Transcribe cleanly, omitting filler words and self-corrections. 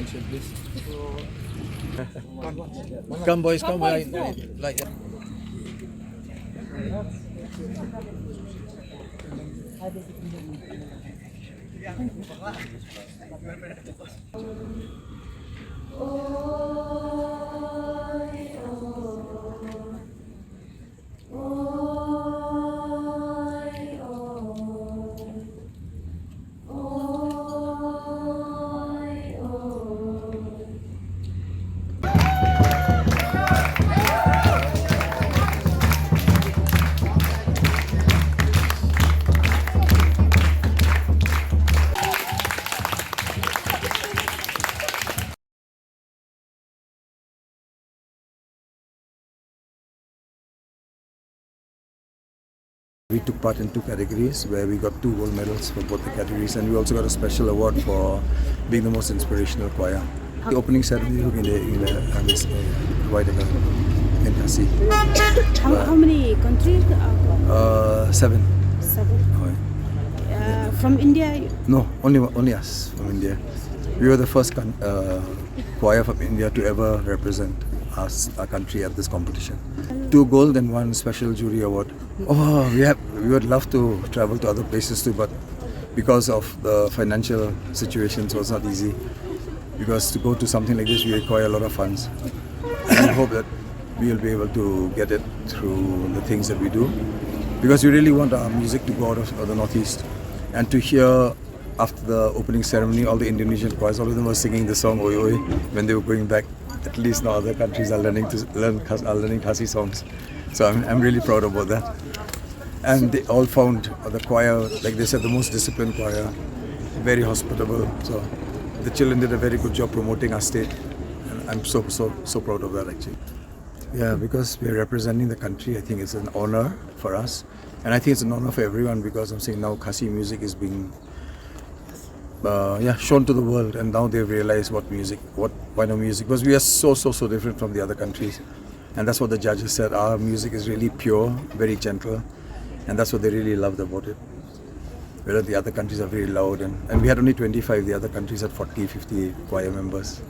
attention, please. Come, boys, come. Like that. We took part in 2 categories where we got 2 gold medals for both the categories, and we also got a special award for being the most inspirational choir. The opening ceremony in the White in Kasi. How many countries? 7. 7. From India? No, only us from India. We were the first choir from India to ever represent our country at this competition. 2 gold and 1 special jury award. Oh, we would love to travel to other places too, but because of the financial situation, so it's not easy. Because to go to something like this, we require a lot of funds. And we hope that we will be able to get it through the things that we do. Because we really want our music to go out of the Northeast. And to hear after the opening ceremony, all the Indonesian choirs, all of them were singing the song Oi Oi when they were going back. At least now other countries are learning Khasi songs. So I'm really proud about that. And they all found the choir, like they said, the most disciplined choir, very hospitable. So the children did a very good job promoting our state. And I'm so proud of that actually. Yeah, because we're representing the country, I think it's an honor for us. And I think it's an honor for everyone because I'm saying now Khasi music is being shown to the world, and now they've realized what kind of music, because we are so different from the other countries, and that's what the judges said. Our music is really pure, very gentle, and that's what they really loved about it. Whereas the other countries are very loud, and we had only 25, the other countries had 40, 50 choir members.